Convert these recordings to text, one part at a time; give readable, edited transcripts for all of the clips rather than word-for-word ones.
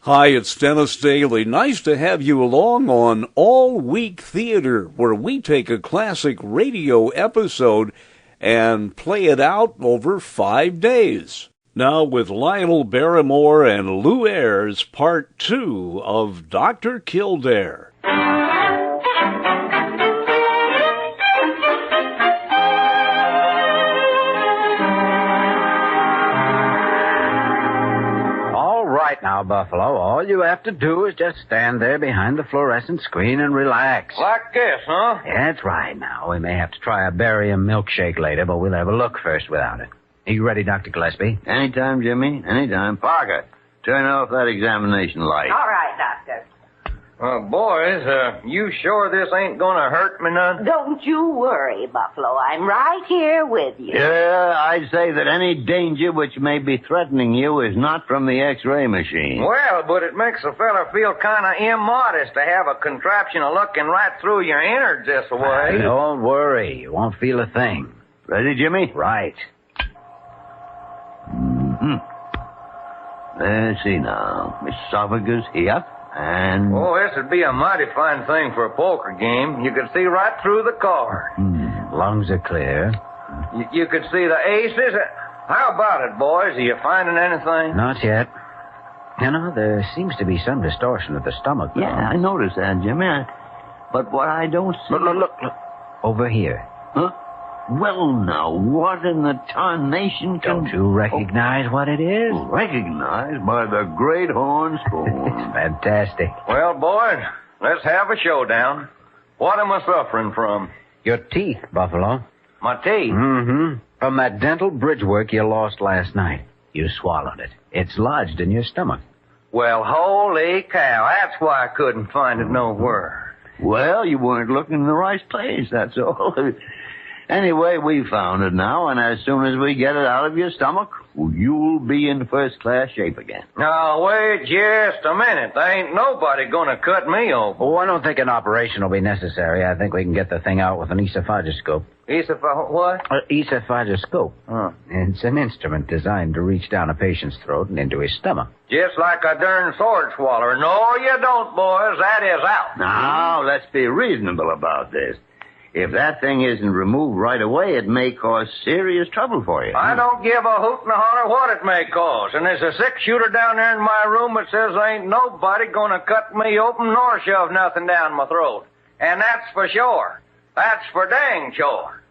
Hi, it's Dennis Daly. Nice to have you along on All Week Theater, where we take a classic radio episode and play it out over 5 days. Now with Lionel Barrymore and Lou Ayres, Part 2 of Dr. Kildare. Now, Buffalo, all you have to do is just stand there behind the fluorescent screen and relax. Like this, huh? That's right. Now, we may have to try a barium milkshake later, but we'll have a look first without it. Are you ready, Dr. Gillespie? Anytime, Jimmy. Anytime. Parker, turn off that examination light. All right, Doctor. Boys, you sure this ain't gonna hurt me none? Don't you worry, Buffalo. I'm right here with you. Yeah, I'd say that any danger which may be threatening you is not from the X-ray machine. Well, but it makes a fella feel kind of immodest to have a contraption looking right through your innards this way. Don't worry. You won't feel a thing. Ready, Jimmy? Right. Let's see now. Esophagus here. And... Oh, this would be a mighty fine thing for a poker game. You could see right through the card. Lungs are clear. You could see the aces. How about it, boys? Are you finding anything? Not yet. You know, there seems to be some distortion of the stomach. Yeah, I noticed that, Jimmy. But what I don't see... Look. Over here. Huh? Well, now, what in the tarnation can... Don't you recognize what it is? Recognized by the great horn spoon. It's fantastic. Well, boys, let's have a showdown. What am I suffering from? Your teeth, Buffalo. My teeth? Mm-hmm. From that dental bridge work you lost last night. You swallowed it. It's lodged in your stomach. Well, holy cow. That's why I couldn't find it nowhere. Well, you weren't looking in the right place, that's all. Anyway, we found it now, and as soon as we get it out of your stomach, you'll be in first-class shape again. Now, wait just a minute. There ain't nobody gonna cut me open. Oh, I don't think an operation will be necessary. I think we can get the thing out with an esophagoscope. What? Esophagoscope. Huh. It's an instrument designed to reach down a patient's throat and into his stomach. Just like a darn sword swallower. No, you don't, boys. That is out. Now, let's be reasonable about this. If that thing isn't removed right away, it may cause serious trouble for you. I don't give a hoot and a holler what it may cause. And there's a six-shooter down there in my room that says there ain't nobody gonna cut me open nor shove nothing down my throat. And that's for sure. That's for dang sure.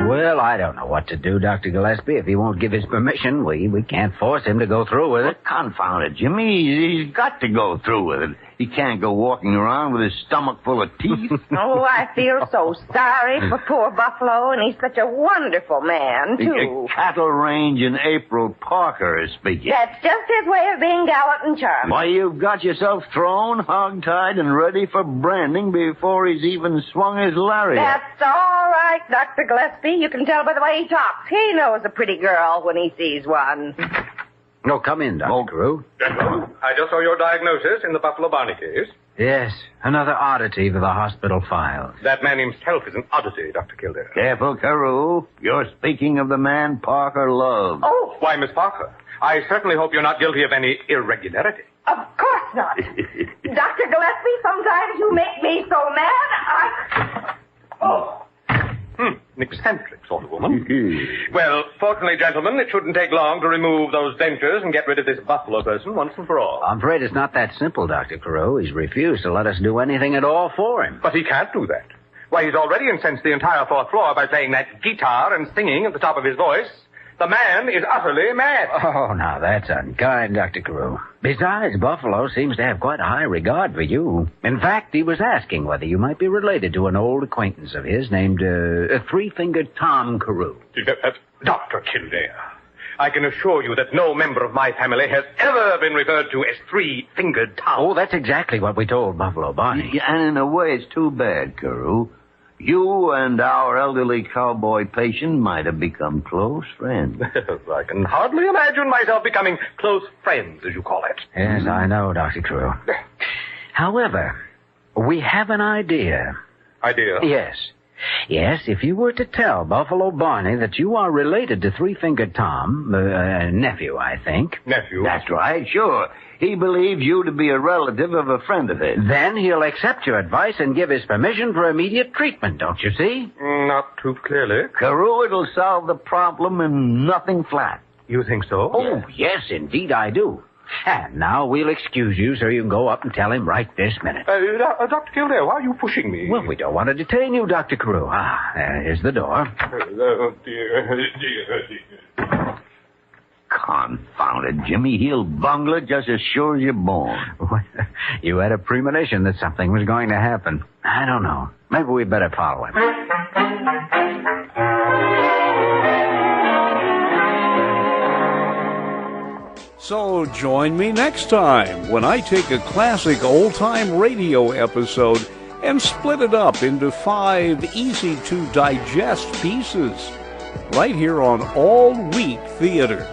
Well, I don't know what to do, Dr. Gillespie. If he won't give his permission, we can't force him to go through with it. Confound it, Jimmy. He's got to go through with it. He can't go walking around with his stomach full of teeth. Oh, I feel so sorry for poor Buffalo, and he's such a wonderful man, too. Cattle range in April, Parker is speaking. That's just his way of being gallant and charming. Why, you've got yourself thrown, hog-tied, and ready for branding before he's even swung his lariat. That's all right, Dr. Gillespie. You can tell by the way he talks. He knows a pretty girl when he sees one. No, come in, Dr. Carew. Gentlemen, I just saw your diagnosis in the Buffalo Barney case. Yes, another oddity for the hospital files. That man himself is an oddity, Dr. Kildare. Careful, Carew. You're speaking of the man Parker loves. Oh, Why, Miss Parker, I certainly hope you're not guilty of any irregularity. of course not. Dr. Gillespie, sometimes you make me so mad, An eccentric sort of woman. Well, fortunately, gentlemen, it shouldn't take long to remove those dentures and get rid of this Buffalo person once and for all. I'm afraid it's not that simple, Dr. Carew. He's refused to let us do anything at all for him. But he can't do that. Why, he's already incensed the entire fourth floor by playing that guitar and singing at the top of his voice. The man is utterly mad. Oh, now that's unkind, Dr. Carew. Besides, Buffalo seems to have quite a high regard for you. In fact, he was asking whether you might be related to an old acquaintance of his named Three-Fingered Tom Carew. Dr. Kildare, I can assure you that no member of my family has ever been referred to as Three-Fingered Tom. Oh, that's exactly what we told Buffalo Barney. Yeah, and in a way, it's too bad, Carew. You and our elderly cowboy patient might have become close friends. I can hardly imagine myself becoming close friends, as you call it. Yes, I know, Dr. Carew. However, we have an idea. idea. Yes. Yes, if you were to tell Buffalo Barney that you are related to Three-Fingered Tom, nephew, I think. Nephew? That's right, sure. He believes you to be a relative of a friend of his. Then he'll accept your advice and give his permission for immediate treatment, don't you see? Not too clearly. Carew, it'll solve the problem in nothing flat. You think so? Oh, yes, indeed I do. And now we'll excuse you so you can go up and tell him right this minute. Dr. Kildare, why are you pushing me? Well, we don't want to detain you, Dr. Carew. There's the door. Dear. Confound it, Jimmy. He'll bungle it just as sure as you're born. You had a premonition that something was going to happen. I don't know. Maybe we'd better follow him. So join me next time when I take a classic old-time radio episode and split it up into 5 easy-to-digest pieces, right here on All Week Theater.